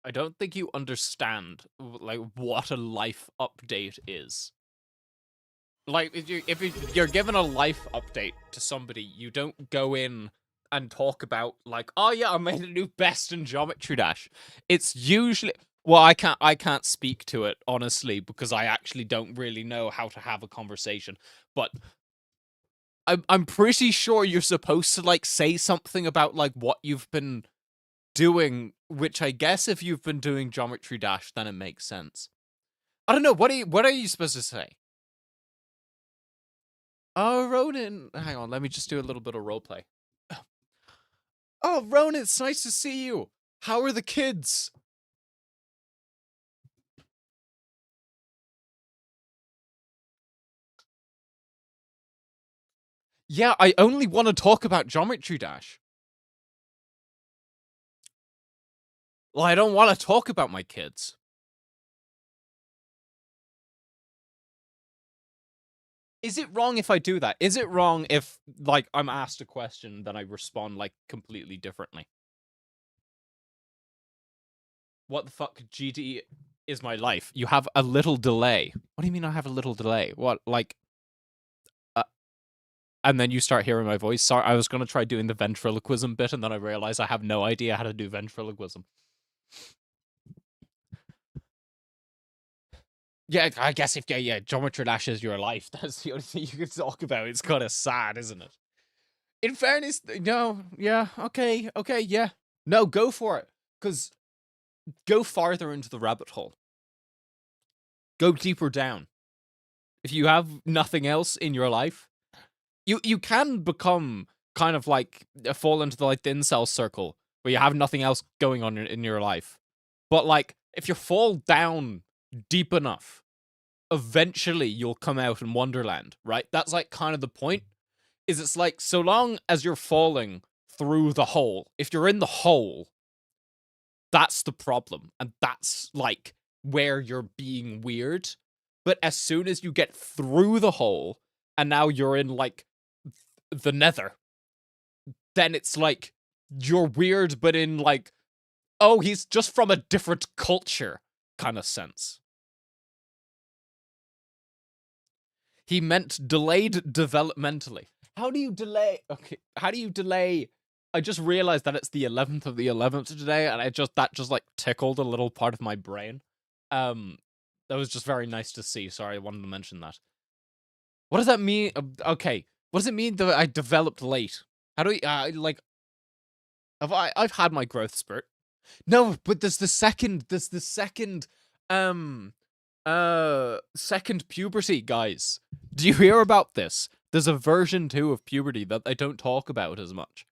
I don't think you understand like what a life update is. Like if you're given a life update to somebody, you don't go in and talk about like, oh yeah, I made a new best in Geometry Dash. It's usually well, I can't speak to it honestly because I actually don't really know how to have a conversation. But I'm pretty sure you're supposed to like say something about like what you've been doing, which I guess if you've been doing Geometry Dash, then it makes sense. I don't know. What are you supposed to say? Oh, Ronan. Hang on, let me just do a little bit of roleplay. Oh, Ronan, it's nice to see you. How are the kids? Yeah, I only want to talk about Geometry Dash. Well, I don't want to talk about my kids. Is it wrong if I do that? Is it wrong if, like, I'm asked a question, then I respond, like, completely differently? What the fuck, GD is my life? You have a little delay. What do you mean I have a little delay? What, like, uh, and then you start hearing my voice? Sorry, I was going to try doing the ventriloquism bit, and then I realized I have no idea how to do ventriloquism. Yeah, I guess if yeah, Geometry Dash is your life, that's the only thing you can talk about. It's kind of sad, isn't it? In fairness, no, yeah, okay, yeah. No, go for it. Because go farther into the rabbit hole. Go deeper down. If you have nothing else in your life, you can become kind of like fall into the like the incel circle where you have nothing else going on in your life. But like if you fall down deep enough, eventually you'll come out in Wonderland, right? That's like kind of the point. Is it's like so long as you're falling through the hole, if you're in the hole, that's the problem. And that's like where you're being weird. But as soon as you get through the hole and now you're in like the nether, then it's like you're weird, but in like, oh, he's just from a different culture kind of sense. He meant delayed developmentally. How do you delay? Okay, how do you delay? I just realized that it's the 11th of the 11th today, and that just like tickled a little part of my brain. Um, that was just very nice to see. Sorry, I wanted to mention that. What does that mean? Okay, what does it mean that I developed late? How do we like? I've had my growth spurt. No, but there's the second um second puberty, guys. Do you hear about this? There's a version 2 of puberty that they don't talk about as much.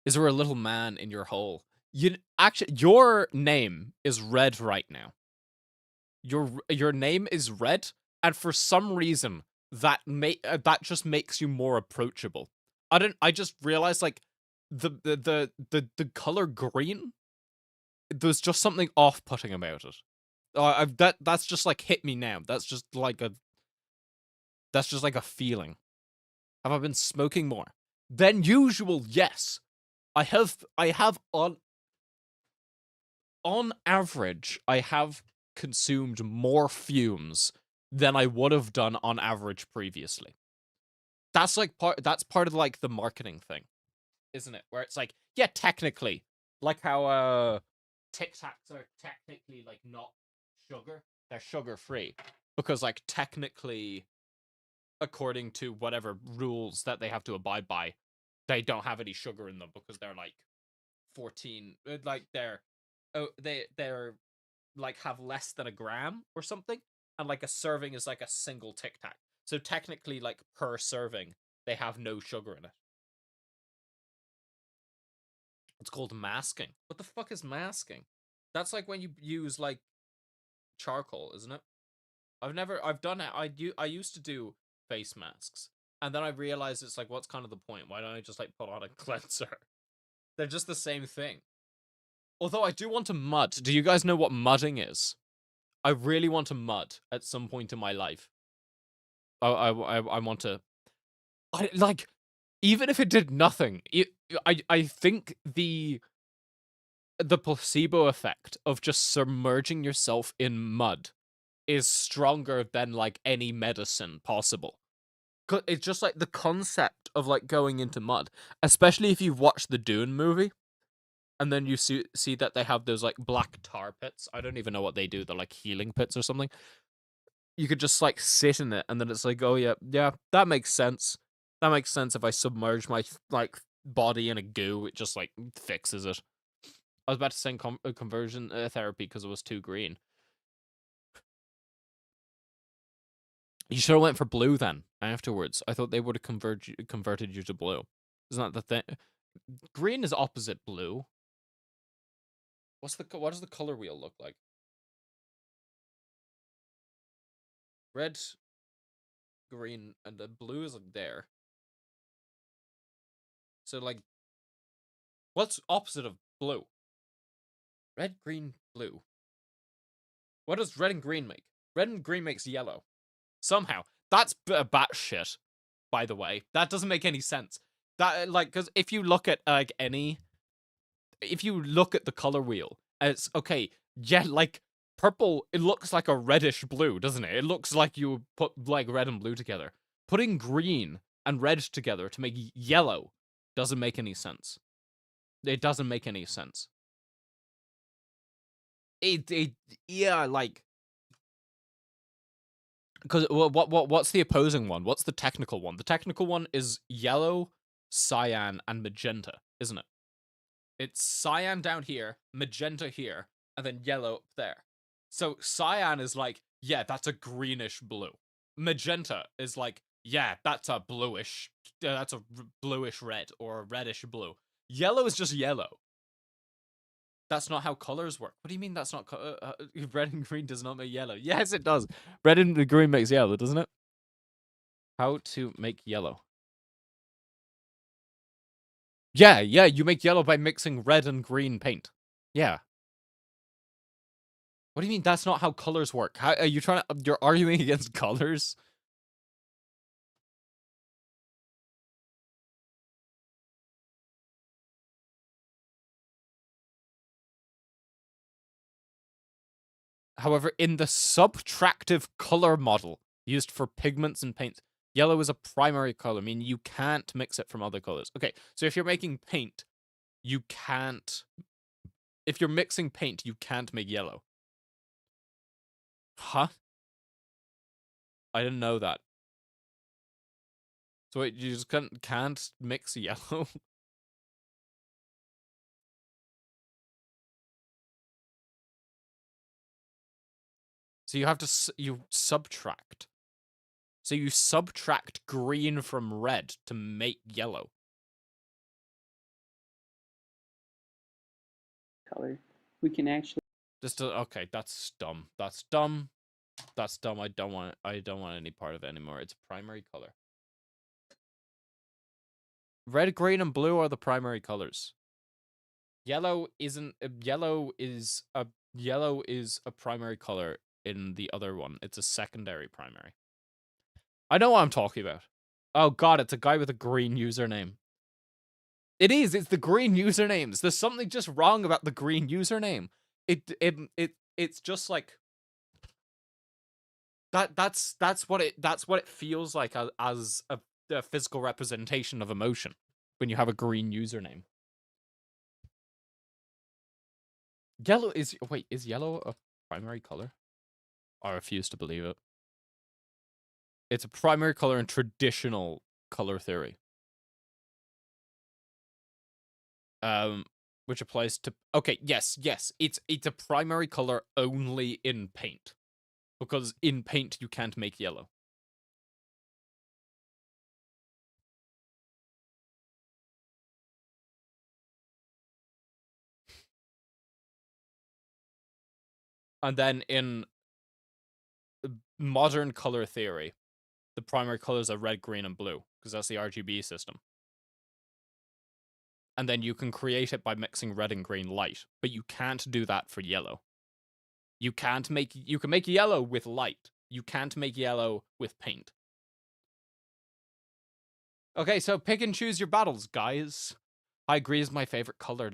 Is there a little man in your hole? You actually your name is red right now. Your name is red, and for some reason that just makes you more approachable. I just realized like the color green, there's just something off-putting about it. That's just like hit me now. That's just like a feeling. Have I been smoking more than usual? Yes, I have on average, I have consumed more fumes than I would have done on average previously. That's part of like the marketing thing, isn't it? Where it's like, yeah, technically, like how Tic Tacs are technically like not sugar. They're sugar free. Because like technically, according to whatever rules that they have to abide by, they don't have any sugar in them because they're like 14, like they're like have less than a gram or something, and like a serving is like a single Tic Tac. So technically, like per serving, they have no sugar in it. It's called masking. What the fuck is masking? That's like when you use like charcoal, isn't it? I've done it. I used to do face masks, and then I realized it's like, what's kind of the point? Why don't I just like put on a cleanser? They're just the same thing. Although I do want to mud. Do you guys know what mudding is? I really want to mud at some point in my life. I want to. I like. Even if it did nothing, I think the placebo effect of just submerging yourself in mud is stronger than like any medicine possible. It's just like the concept of like going into mud, especially if you've watched the Dune movie, and then you see that they have those like black tar pits. I don't even know what they do. They're like healing pits or something. You could just like sit in it, and then it's like, oh yeah, yeah, that makes sense. That makes sense. If I submerge my like body in a goo, it just like fixes it. I was about to say conversion therapy because it was too green. You should have went for blue then. Afterwards, I thought they would have converted you to blue. Isn't that the thing? Green is opposite blue. What does the color wheel look like? Red, green, and the blue is like there. So like, what's opposite of blue? Red, green, blue. What does red and green make? Red and green makes yellow. Somehow. That's bat shit, by the way. That doesn't make any sense. That, like, because if you look at, like, if you look at the color wheel, it's, okay, yeah, like, purple, it looks like a reddish blue, doesn't it? It looks like you put, like, red and blue together. Putting green and red together to make yellow doesn't make any sense. It doesn't make any sense. Yeah, like, because what's the opposing one? What's the technical one? The technical one is yellow, cyan, and magenta, isn't it? It's cyan down here, magenta here, and then yellow up there. So cyan is like, yeah, that's a greenish blue. Magenta is like, yeah, that's a bluish red or a reddish blue. Yellow is just yellow. That's not how colors work. What do you mean that's not red and green does not make yellow? Yes, it does. Red and green makes yellow, doesn't it? How to make yellow? Yeah, you make yellow by mixing red and green paint. Yeah. What do you mean that's not how colors work? How are you you're arguing against colors? However, in the subtractive color model used for pigments and paints, yellow is a primary color, meaning you can't mix it from other colors. Okay, so if you're making paint, you can't. If you're mixing paint, you can't make yellow. Huh? I didn't know that. So wait, you just can't mix yellow? So you have to you subtract. So you subtract green from red to make yellow. Color. We can actually Just okay, that's dumb. That's dumb. That's dumb. I don't want any part of it anymore. It's a primary color. Red, green, and blue are the primary colors. Yellow isn't. Yellow is a primary color in the other one. It's a secondary primary. I know what I'm talking about. Oh god, it's a guy with a green username. It is. It's the green usernames. There's something just wrong about the green username. It's just like that's what it feels like as a physical representation of emotion when you have a green username. Yellow is is yellow a primary color? I refuse to believe it. It's a primary color in traditional color theory. Which applies to yes, it's a primary color only in paint. Because in paint you can't make yellow. And then in modern color theory, the primary colors are red, green, and blue, because that's the RGB system. And then you can create it by mixing red and green light, but you can't do that for yellow. You can make yellow with light. You can't make yellow with paint. Okay, so pick and choose your battles, guys. High green is my favorite color.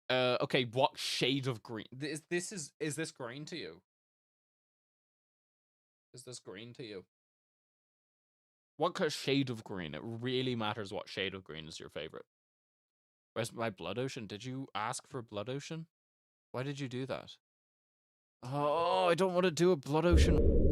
Okay, what shade of green? Is this green to you? Is this green to you? What shade of green? It really matters what shade of green is your favorite. Where's my blood ocean? Did you ask for blood ocean? Why did you do that? Oh, I don't want to do a blood ocean.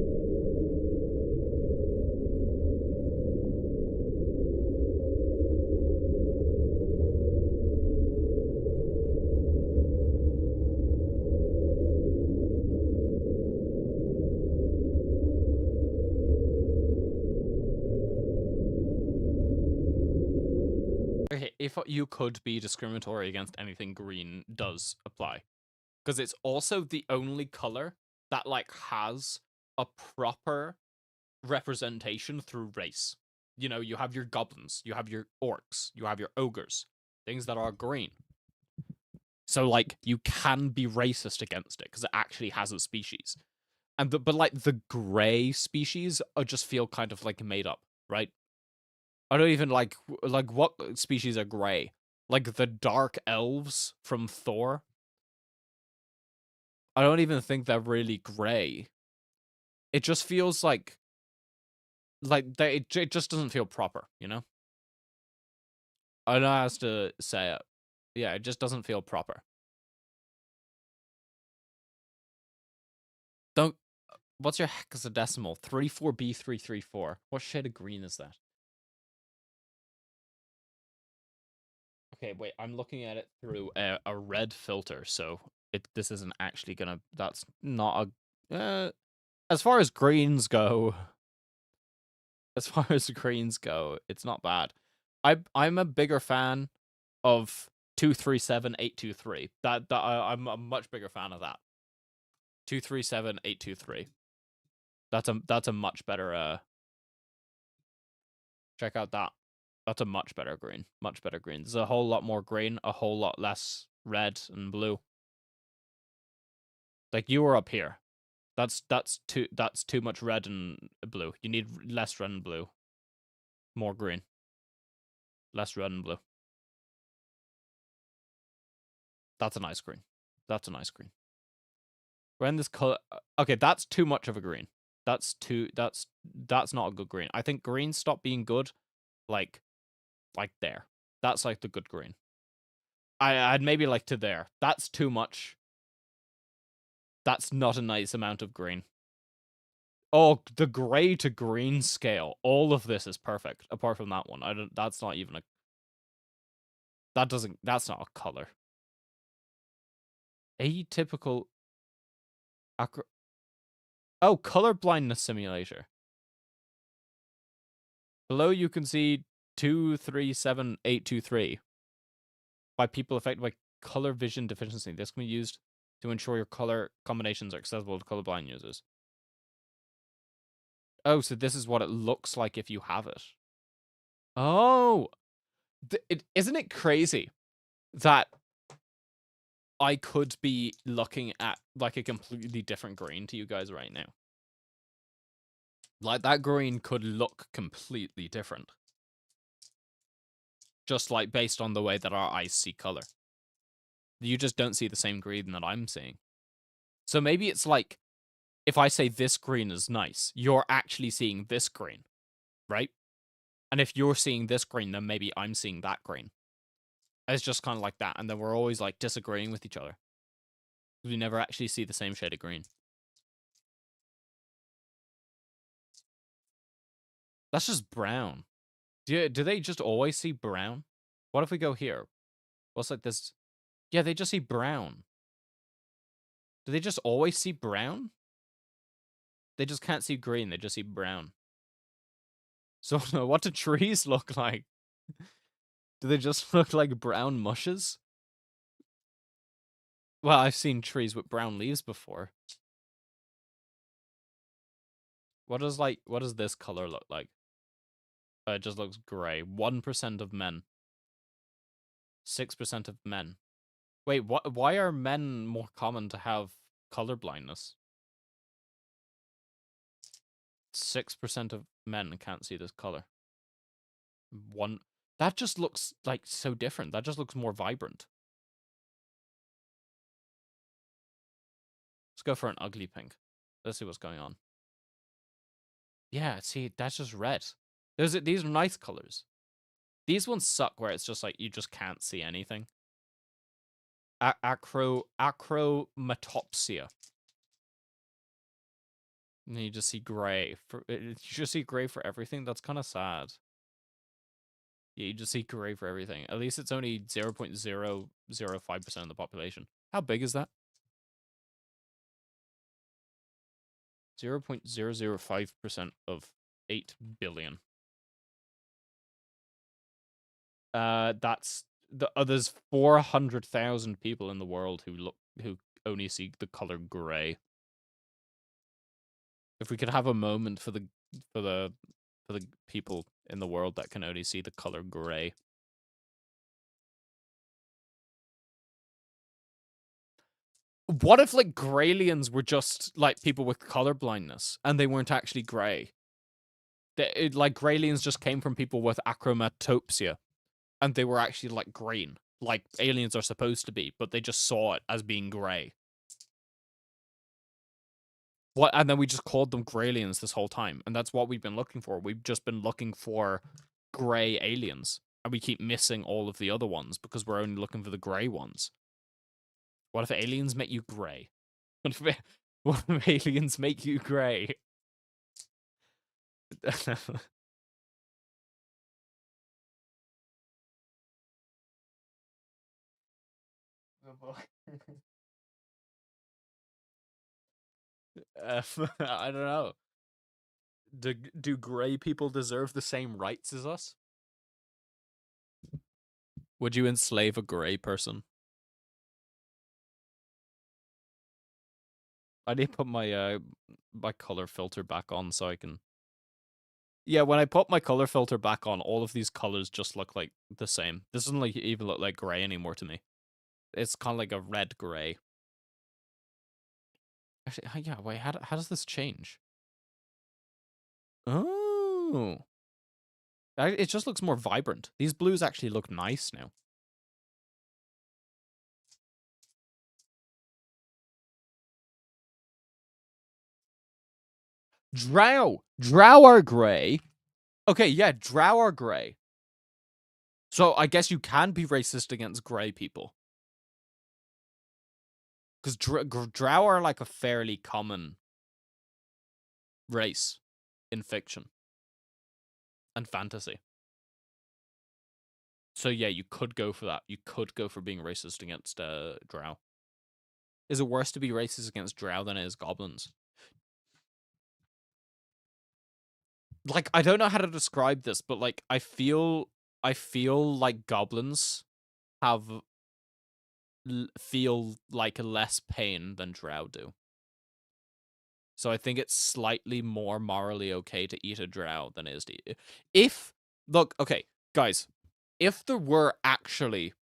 Okay, if you could be discriminatory against anything, green does apply. Because it's also the only color that, like, has a proper representation through race. You know, you have your goblins, you have your orcs, you have your ogres, things that are green. So, like, you can be racist against it because it actually has a species. But like the gray species just feel kind of like made up, right? I don't even like what species are gray. Like the dark elves from Thor. I don't even think they're really gray. It just feels like it just doesn't feel proper, you know? I don't know how else to say it. Yeah, it just doesn't feel proper. Don't. What's your hexadecimal? 34B334. What shade of green is that? Okay, wait. I'm looking at it through a red filter, so this isn't actually gonna. That's not a. As far as greens go, as far as greens go, it's not bad. I'm a bigger fan of 237823. I'm a much bigger fan of that. 237823. That's a much better check out that. That's a much better green. Much better green. There's a whole lot more green, a whole lot less red and blue. Like you were up here. That's too much red and blue. You need less red and blue. More green. Less red and blue. That's a nice green. That's a nice green. We're in this color. Okay, that's too much of a green. That's not a good green. I think green stopped being good, like there. That's like the good green. I'd maybe like to there. That's too much. That's not a nice amount of green. Oh, the gray to green scale. All of this is perfect, apart from that one. I don't. That's not even a. That doesn't. That's not a color. Atypical. Oh, color blindness simulator. Below you can see 237823 by people affected by color vision deficiency. This can be used to ensure your color combinations are accessible to colorblind users. Oh, so this is what it looks like if you have it. Oh, isn't it crazy that I could be looking at like a completely different green to you guys right now? Like that green could look completely different. Just like based on the way that our eyes see color. You just don't see the same green that I'm seeing. So maybe it's like, if I say this green is nice, you're actually seeing this green, right? And if you're seeing this green, then maybe I'm seeing that green. It's just kind of like that. And then we're always like disagreeing with each other. We never actually see the same shade of green. That's just brown. Do they just always see brown? What if we go here? What's like this? Yeah, they just see brown. Do they just always see brown? They just can't see green. They just see brown. So what do trees look like? Do they just look like brown mushes? Well, I've seen trees with brown leaves before. What does this color look like? It just looks gray. 1% of men. 6% of men. Wait, why are men more common to have color blindness? 6% of men can't see this color. One that just looks like so different. That just looks more vibrant. Let's go for an ugly pink. Let's see what's going on. Yeah, see, that's just red. These are nice colors. These ones suck where it's just like you just can't see anything. Acromatopsia. And you just see gray. You just see gray for everything. That's kind of sad. Yeah, you just see gray for everything. At least it's only 0.005% of the population. How big is that? 0.005% of 8 billion. That's there's 400,000 people in the world who only see the color gray. If we could have a moment for the for the for the people in the world that can only see the color gray. What if like Graylians were just like people with color blindness and they weren't actually gray? Like Graylians just came from people with achromatopsia and they were actually like green, like aliens are supposed to be, but they just saw it as being gray. What? And then we just called them Graylians this whole time, and that's what we've been looking for. We've just been looking for gray aliens, and we keep missing all of the other ones because we're only looking for the gray ones. What if aliens make you gray? What if aliens make you gray? Oh boy. I don't know. Do gray people deserve the same rights as us? Would you enslave a gray person? I need to put my color filter back on so I can. Yeah, when I put my color filter back on, all of these colors just look like the same. This doesn't like even look like gray anymore to me. It's kind of like a red gray. Actually, yeah. Wait, how does this change? Oh, it just looks more vibrant. These blues actually look nice now. Drow are gray. Okay, yeah, drow are gray. So I guess you can be racist against gray people. Because drow are like a fairly common race in fiction and fantasy. So yeah, you could go for that. You could go for being racist against drow. Is it worse to be racist against drow than it is goblins? Like, I don't know how to describe this, but like I feel like goblins have feel like less pain than drow do. So I think it's slightly more morally okay to eat a drow than it is to eat. If look, okay, guys, if there were actually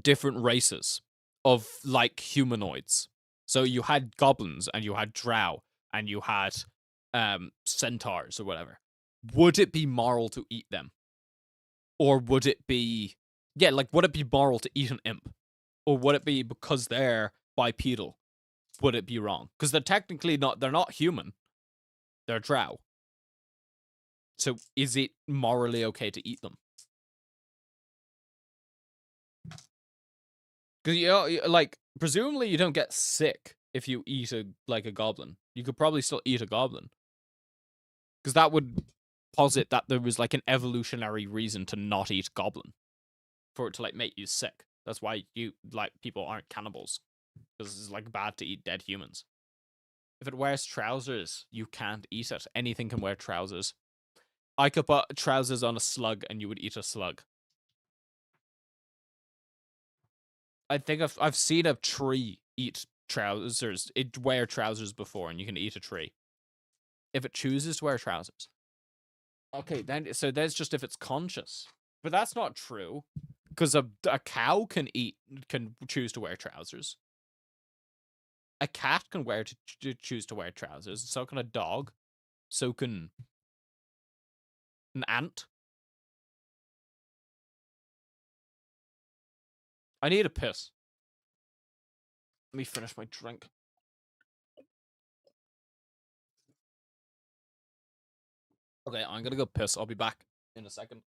different races of like humanoids, so you had goblins and you had drow and you had centaurs or whatever, would it be moral to eat them? Or would it be like would it be moral to eat an imp? Or would it be because they're bipedal? Would it be wrong? Because they're technically they're not human. They're drow. So is it morally okay to eat them? Because like presumably you don't get sick if you eat a goblin. You could probably still eat a goblin. Because that would posit that there was like an evolutionary reason to not eat goblin. For it to like make you sick. That's why you like people aren't cannibals. Because it's like bad to eat dead humans. If it wears trousers, you can't eat it. Anything can wear trousers. I could put trousers on a slug and you would eat a slug. I think I've seen a tree eat trousers. It wear trousers before, and you can eat a tree if it chooses to wear trousers. Okay, then so there's just if it's conscious, but that's not true because a cow can choose to wear trousers. A cat can choose to wear trousers. So can a dog. So can an ant. I need a piss. Let me finish my drink. Okay, I'm gonna go piss. I'll be back in a second.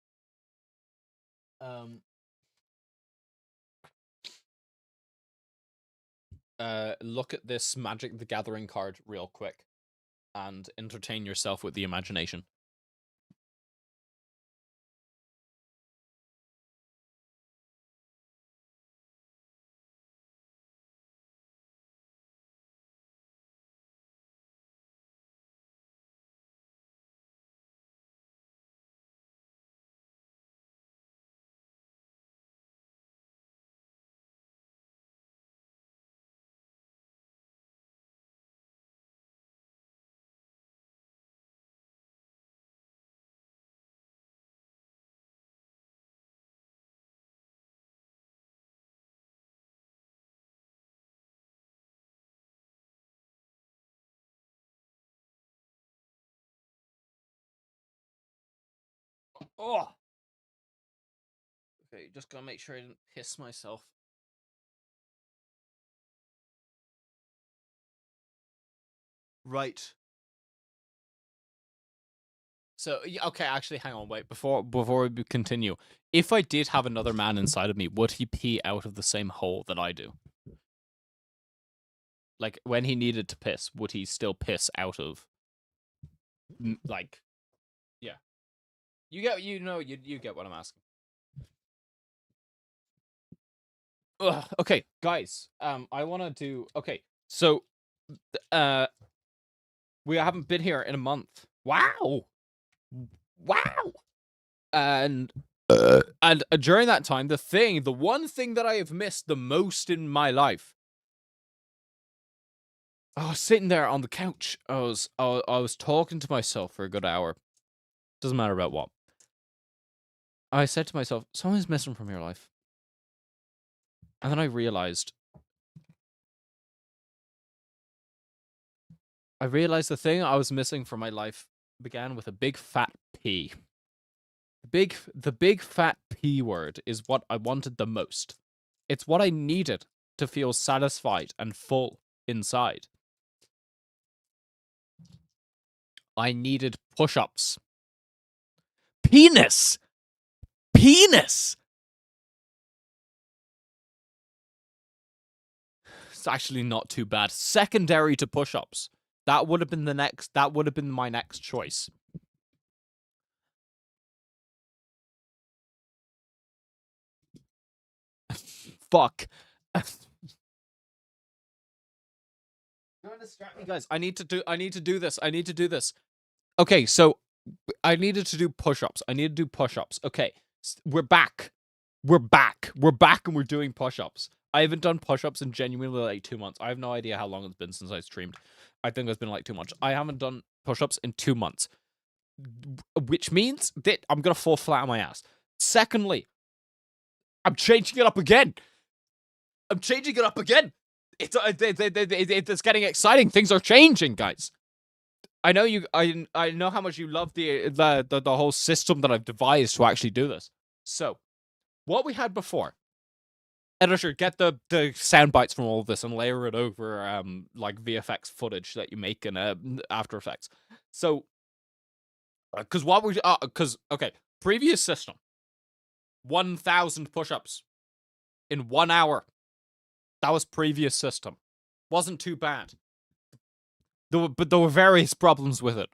Look at this Magic the Gathering card real quick and entertain yourself with the imagination. Oh! Okay, just gotta make sure I didn't piss myself. Right. So, okay, actually, hang on, wait. Before we continue, if I did have another man inside of me, would he pee out of the same hole that I do? Like, when he needed to piss, would he still piss out of, like, yeah. You get, you get what I'm asking. Ugh, okay, guys, I want to do, okay, so, we haven't been here in a month. Wow! Wow! And during that time, the one thing that I have missed the most in my life, I was sitting there on the couch. I was talking to myself for a good hour. Doesn't matter about what. I said to myself, someone's missing from your life. And then I realized the thing I was missing from my life began with a big fat P. The big fat P word is what I wanted the most. It's what I needed to feel satisfied and full inside. I needed push-ups. Penis! Penis! It's actually not too bad. Secondary to push-ups. That would have been my next choice. Fuck. Don't distract me, guys. I need to do this. Okay, so I needed to do push-ups. Okay, we're back. We're back and we're doing push-ups. I haven't done push-ups in genuinely like 2 months. I have no idea how long it's been since I streamed. I think it's been like 2 months. I haven't done push-ups in 2 months, which means that I'm gonna fall flat on my ass. Secondly, I'm changing it up again. It's getting exciting. Things are changing, guys. I know you. I know how much you love the whole system that I've devised to actually do this. So, what we had before. Editor, get the sound bites from all of this and layer it over like VFX footage that you make in After Effects. So, because okay, previous system, 1,000 push-ups in 1 hour. That was previous system. Wasn't too bad. But there were various problems with it.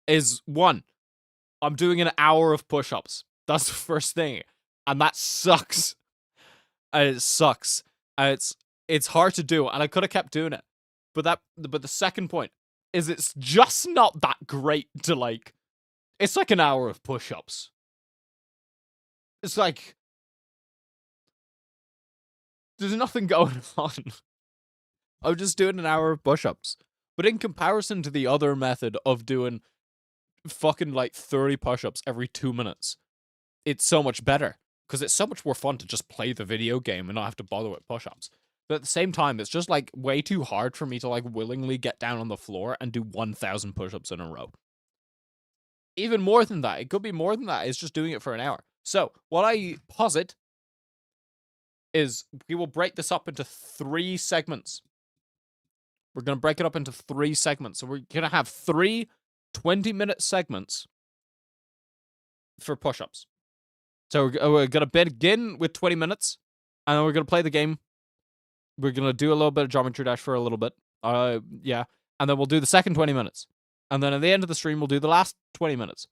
Is one, I'm doing an hour of push-ups. That's the first thing, and that sucks. It sucks. And it's hard to do, and I could have kept doing it. But the second point is it's just not that great to like. It's like an hour of push-ups. It's like there's nothing going on. I'm just doing an hour of push-ups. But in comparison to the other method of doing fucking like 30 push-ups every 2 minutes, it's so much better. Because it's so much more fun to just play the video game and not have to bother with push-ups. But at the same time, it's just like way too hard for me to like willingly get down on the floor and do 1,000 push-ups in a row. Even more than that. It could be more than that. It's just doing it for an hour. So what I posit is we will break this up into 3 segments. We're going to break it up into 3 segments. So we're going to have 3 20-minute segments for push-ups. So we're going to begin with 20 minutes, and then we're going to play the game. We're going to do a little bit of Geometry Dash for a little bit. Yeah. And then we'll do the second 20 minutes. And then at the end of the stream, we'll do the last 20 minutes.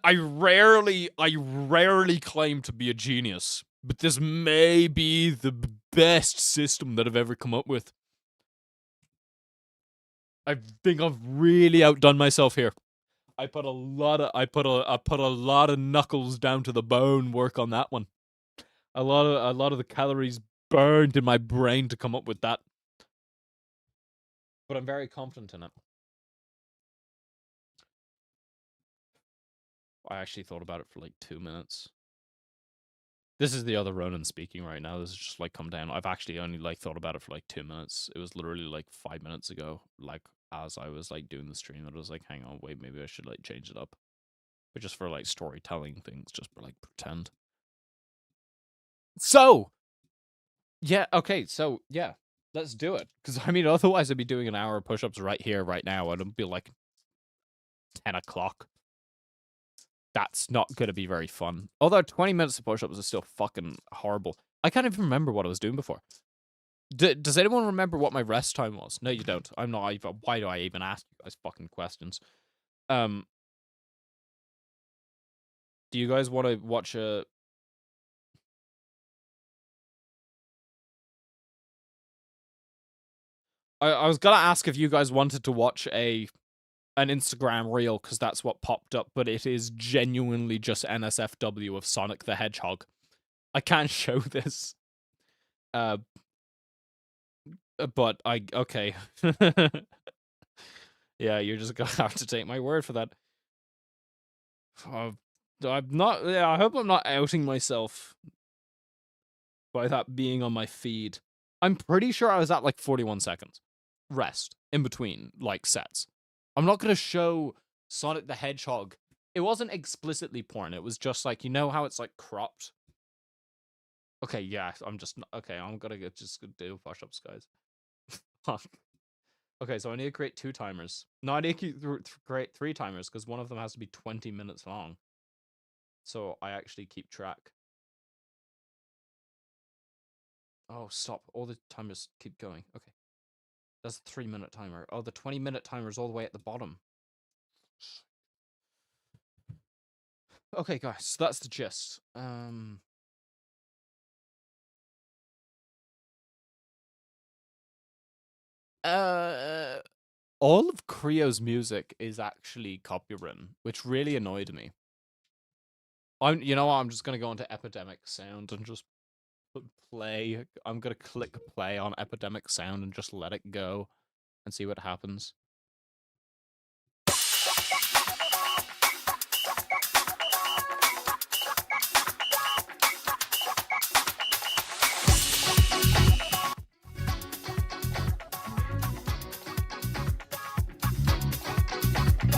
I rarely claim to be a genius, but this may be the best system that I've ever come up with. I think I've really outdone myself here. I put a lot of knuckles down to the bone work on that one. A lot of the calories burned in my brain to come up with that. But I'm very confident in it. I actually thought about it for like 2 minutes. This is the other Ronan speaking right now. This is just like come down. I've actually only like thought about it for like 2 minutes. It was literally like 5 minutes ago. Like as I was like doing the stream, I was like, hang on, wait, maybe I should like change it up. But just for like storytelling things, just for like pretend. So yeah, okay, so yeah, let's do it. Because I mean, otherwise I'd be doing an hour of push-ups right here, right now, and it'd be like 10 o'clock. That's not going to be very fun. Although 20 minutes of push-ups is still fucking horrible. I can't even remember what I was doing before. Does anyone remember what my rest time was? No, you don't. I'm not even. Why do I even ask you guys fucking questions? Do you guys want to watch a... I was gonna ask if you guys wanted to watch an Instagram reel, because that's what popped up, but it is genuinely just NSFW of Sonic the Hedgehog. I can't show this. But okay. Yeah, you're just gonna have to take my word for that. I'm not, yeah, I hope I'm not outing myself by that being on my feed. I'm pretty sure I was at like 41 seconds. Rest in between, like, sets. I'm not gonna show Sonic the Hedgehog. It wasn't explicitly porn, it was just like, you know how it's like cropped? Okay, yeah, I'm gonna just do push-ups, guys. Fuck. Okay, so I need to create 2 timers. No, I need to create 3 timers, because one of them has to be 20 minutes long. So I actually keep track. Oh, stop. All the timers keep going. Okay. That's a 3-minute timer. Oh, the 20-minute timer is all the way at the bottom. Okay, guys, so that's the gist. All of Creo's music is actually copywritten, which really annoyed me. You know what? I'm just gonna go into Epidemic Sound and just play. I'm gonna click play on Epidemic Sound and just let it go and see what happens.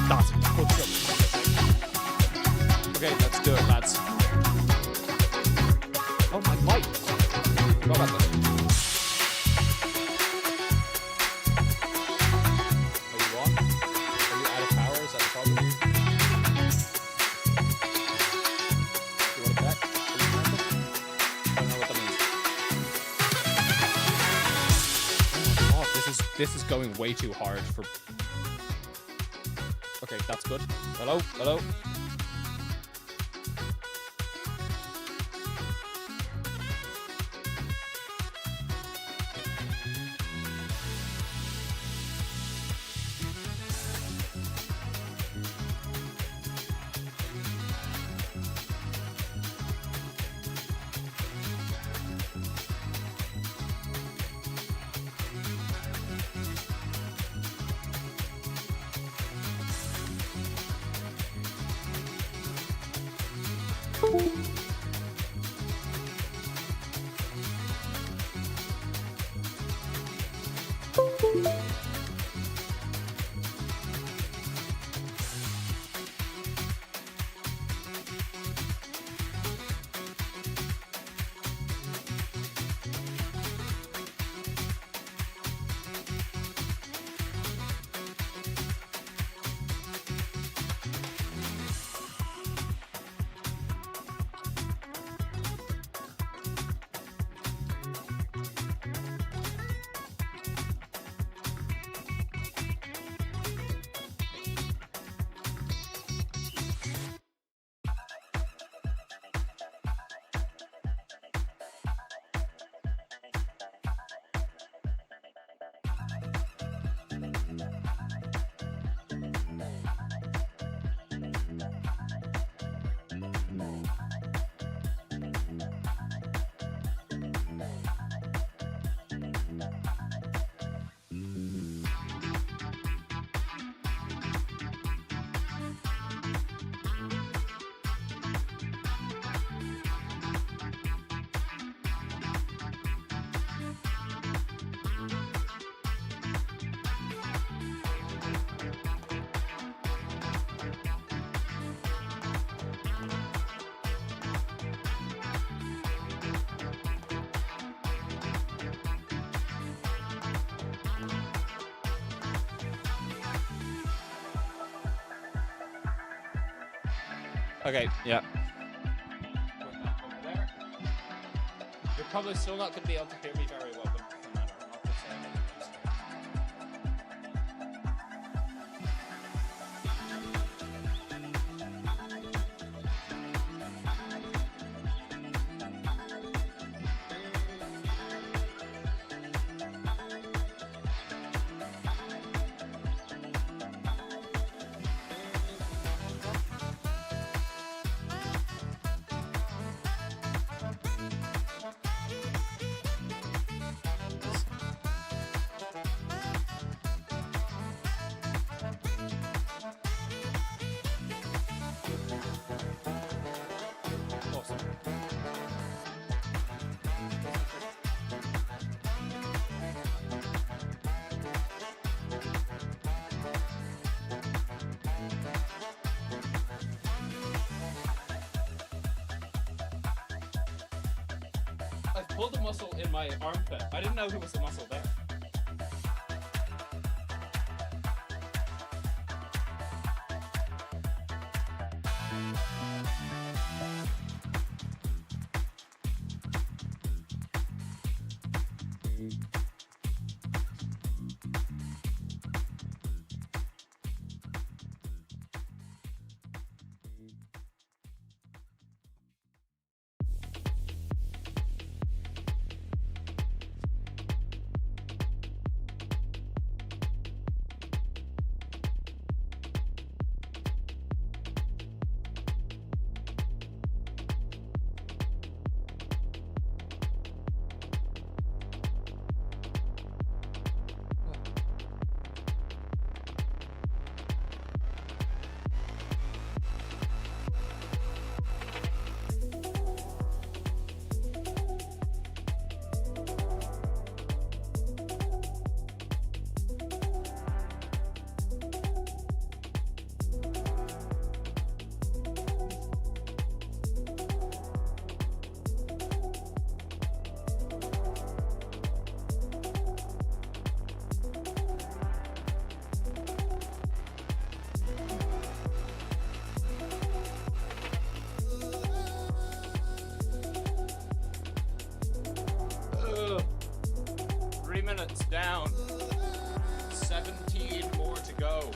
That's okay, let's do it, lads. Oh, my mic. What about this? Are you on? Are you out of power? Is that the problem? You want to bet? Are you trying? I don't know what that means. Oh my god, this is going way too hard for... Okay, that's good. Hello? Hello? Okay, yeah. You're probably still not going to be able to hear me very well, but it doesn't matter. I'll just say awesome. I've pulled a muscle in my armpit. I didn't know there was a muscle there. Ugh. 3 minutes down. 17 more to go.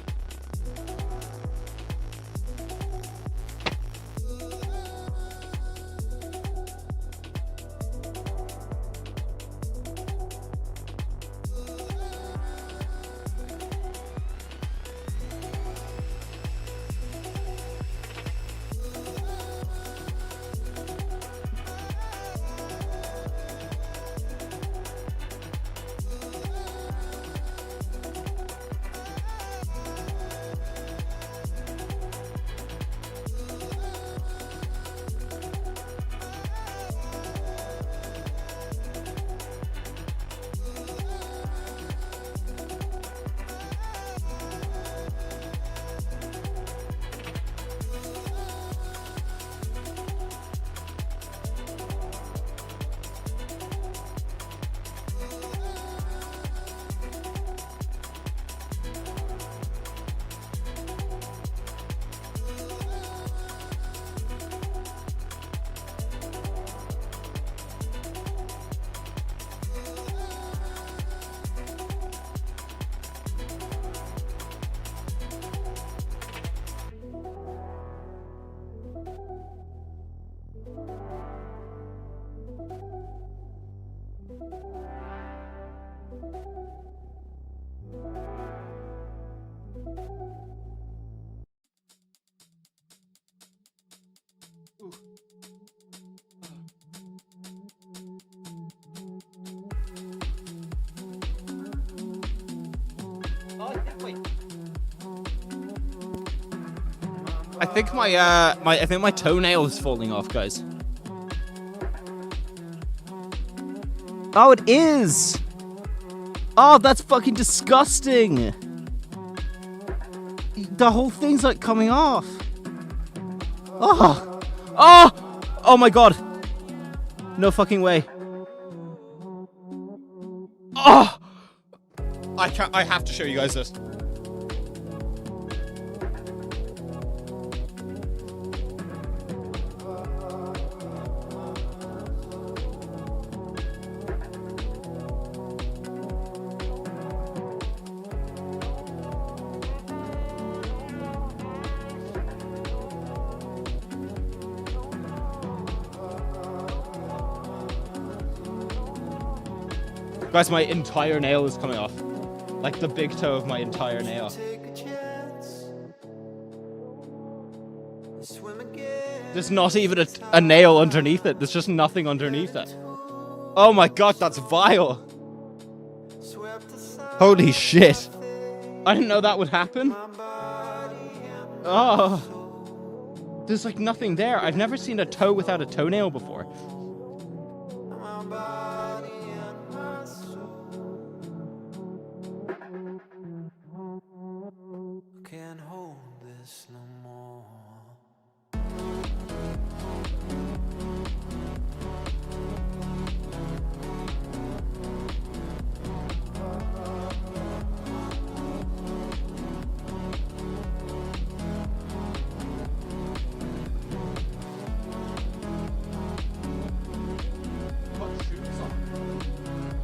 I think my toenail is falling off, guys. Oh, it is. Oh, that's fucking disgusting. The whole thing's like coming off. Oh, oh, oh my god. No fucking way. Oh, I have to show you guys this. Guys, my entire nail is coming off. Like the big toe of my entire nail. There's not even a nail underneath it. There's just nothing underneath it. Oh my god, that's vile. Holy shit. I didn't know that would happen. Oh. There's like nothing there. I've never seen a toe without a toenail before. Can't hold this no more.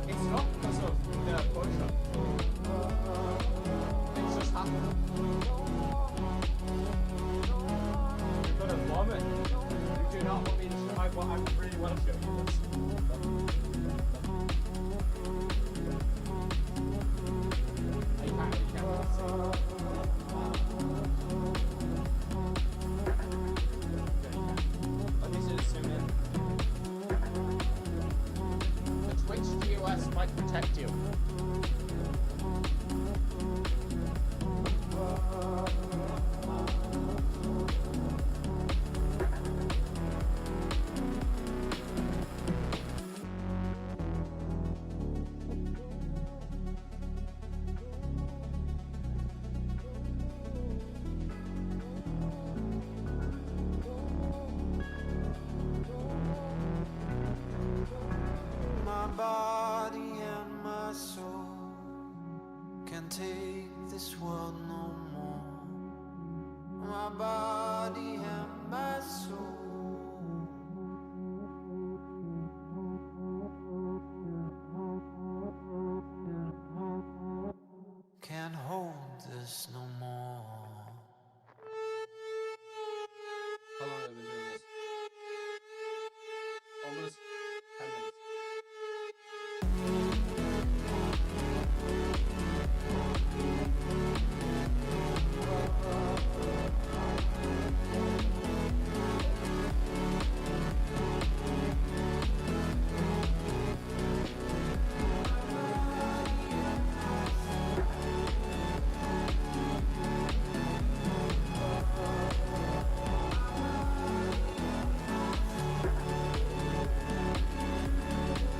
It's not because of the push-up. It's just happened. You're gonna vomit. You do not want me to show. I really want to show you this. I can't see. Let me just zoom in. The Twitch TOS might protect you. My body and my soul can't take this world no more. My body and my soul can't hold this no more. How long have we been doing this? Almost 10 minutes.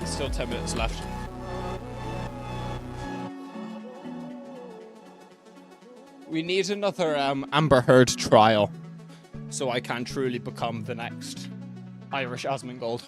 Still 10 minutes left. We need another Amber Heard trial so I can truly become the next Irish Asmongold.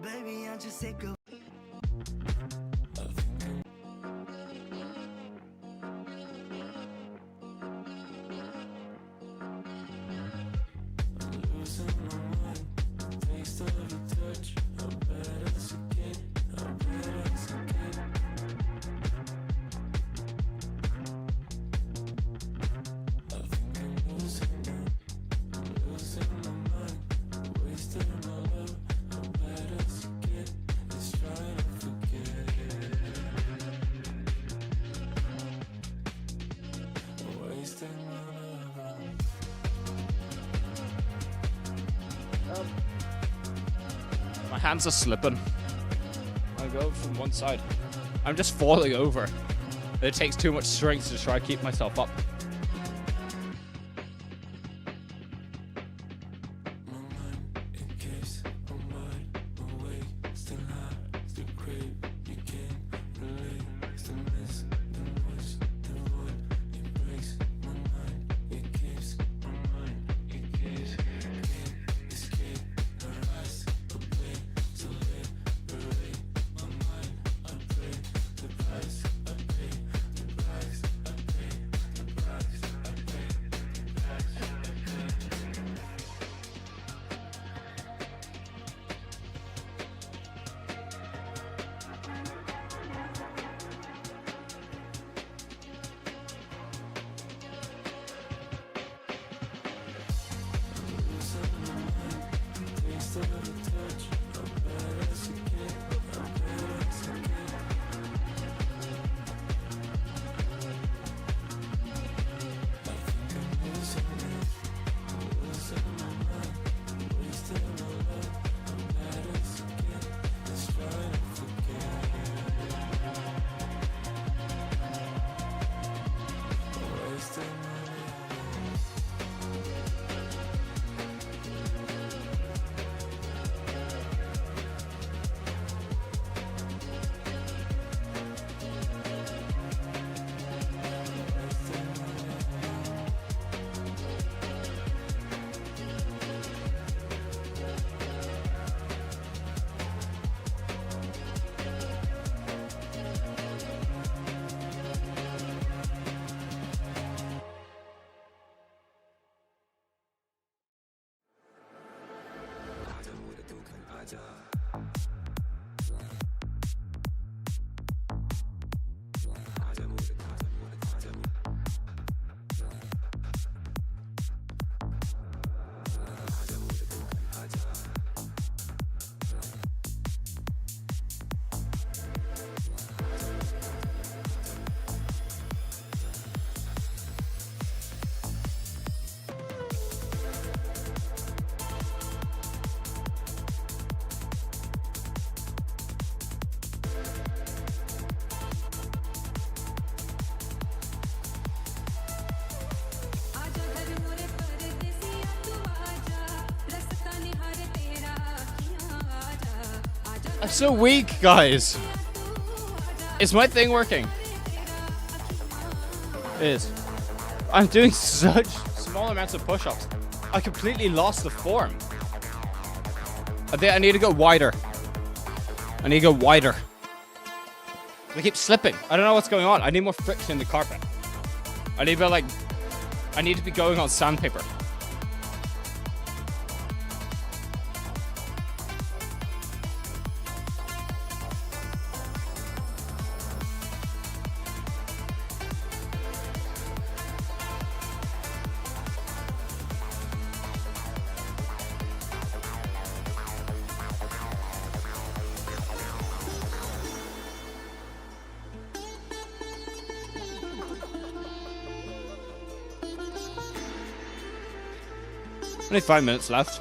Baby, I'm just sick of My hands are slipping. I go from one side. I'm just falling over. It takes too much strength to try to keep myself up. I'm so weak, guys. Is my thing working? It is. I'm doing such small amounts of push-ups. I completely lost the form. I think I need to go wider. I need to go wider. I keep slipping. I don't know what's going on. I need more friction in the carpet. I need to be going on sandpaper. Only 5 minutes left.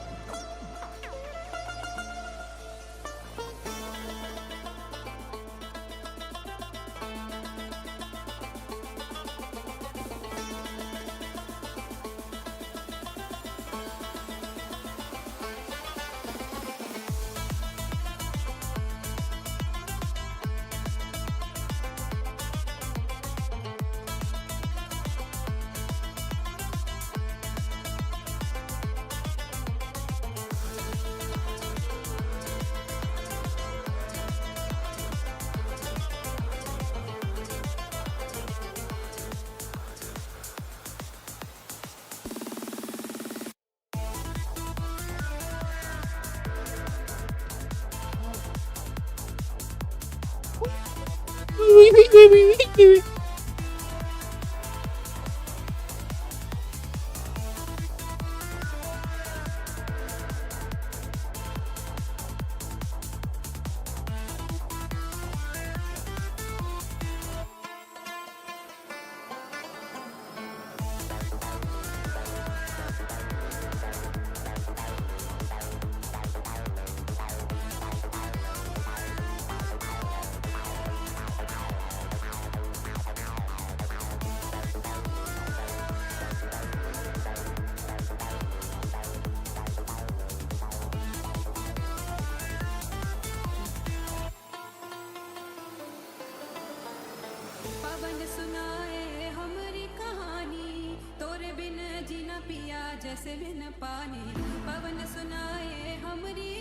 सुनाए हमारी कहानी तोरे बिन जीना पिया जैसे बिन पानी पवन सुनाए हमारी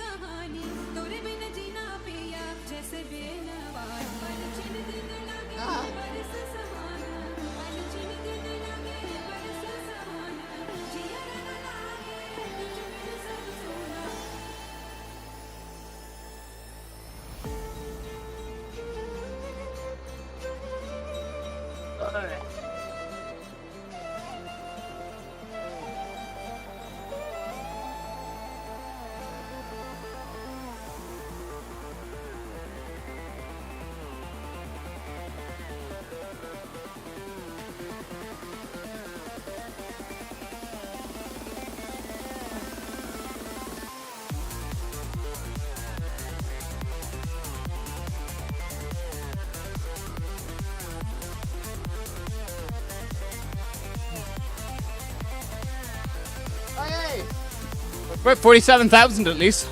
कहानी तोरे बिन जीना पिया जैसे बिन पानी पलछिन दिन लगे बरस सहाना पलछिन दिन लगे बरस सहाना जिया रंग लागे तुझ बिन सब सोना We're at 47,000 at least.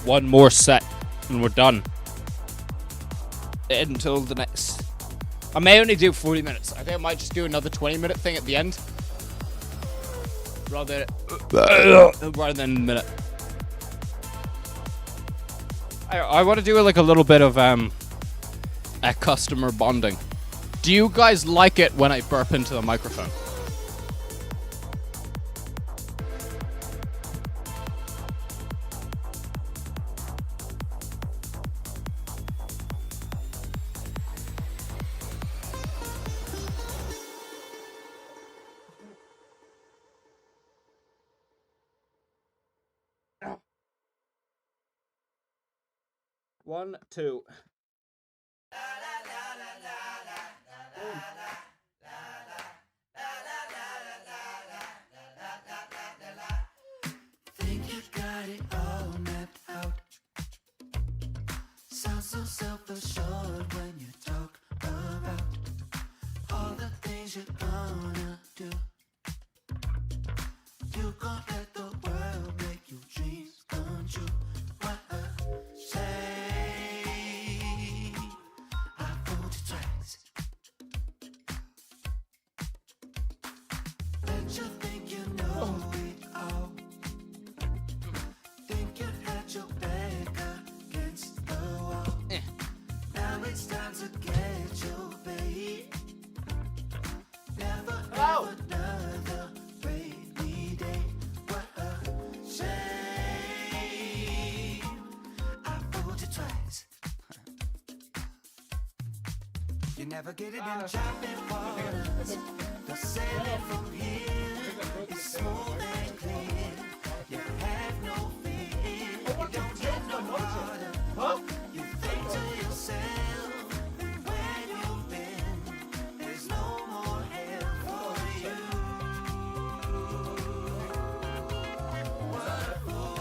One more set and we're done. Until the next. I may only do 40 minutes. I think I might just do another 20-minute thing at the end. Rather than a minute. I want to do like a little bit of a customer bonding. Do you guys like it when I burp into the microphone? One, two. Think you got it all mapped out. Sound so self-assured when you talk about all the things you're gonna do. You gon' let the world make your dreams come true. What a shame. I fooled you twice. Bet you think you know it all. Think you had your back against the wall. Now it's time to get your bait. Never have another rainy day. What a shame. I fooled you twice. You never get it in chopping waters. The sailing from here is smooth and clear. You have no fear. You don't get no water. You think to yourself, where you've been, there's no more hell for you. What a fool.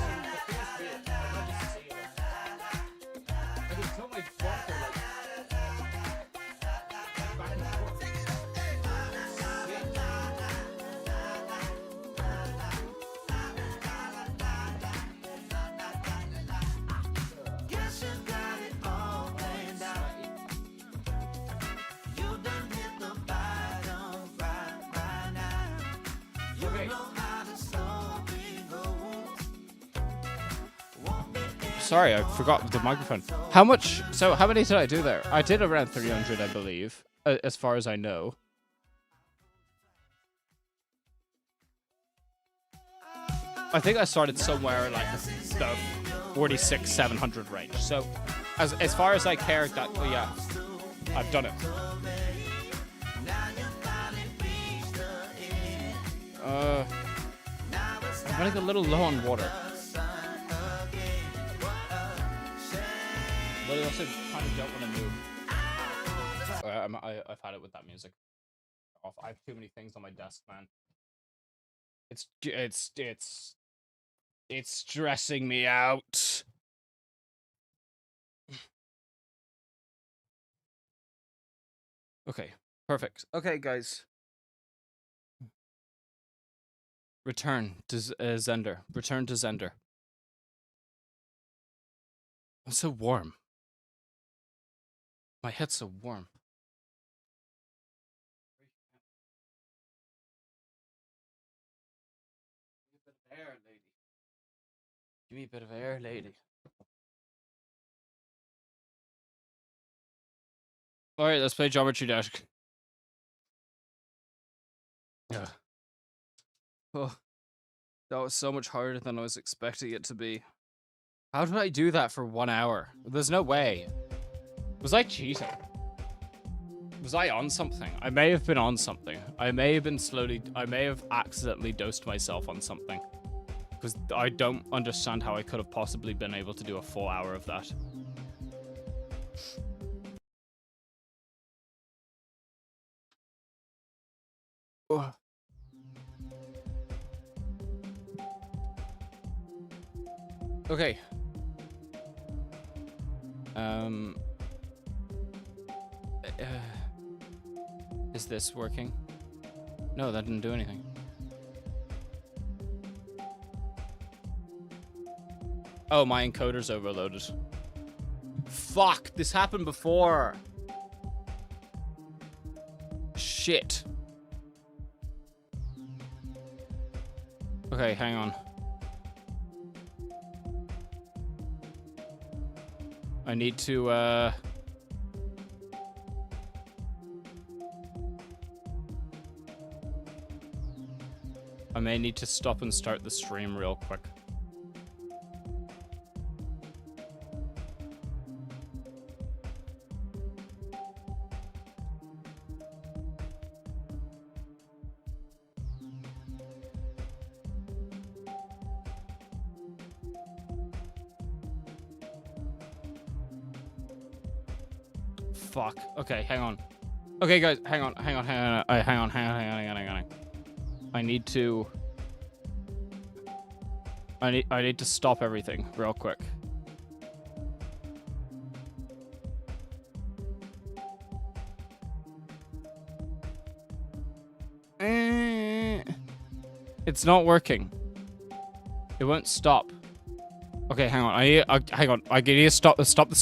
sorry, I forgot the microphone. How much? So how many did I do there? I did around 300, I believe, as far as I know. I think I started somewhere like the 46, 700 range. So as far as I care, that yeah, I've done it. I'm running a little low on water. But I also kind of don't want to move. I've had it with that music off. I have too many things on my desk, man. It's stressing me out. Okay, perfect. Okay, guys. Return to Zender. Return to Zender. I'm so warm. My head's so warm. Give me a bit of air, lady. Alright, let's play Geometry Dash. Yeah. Oh, that was so much harder than I was expecting it to be. How did I do that for 1 hour? There's no way. Was I cheating? Was I on something? I may have been on something. I may have accidentally dosed myself on something. Because I don't understand how I could have possibly been able to do a full hour of that. Oh. Okay. Is this working? No, that didn't do anything. Oh, my encoder's overloaded. Fuck, this happened before. Shit. Okay, hang on. I need to, I may need to stop and start the stream real quick. Fuck. Okay, hang on. Okay, guys, hang on. Hang on. I need to stop everything real quick. It's not working. It won't stop. Okay, hang on. I need to stop the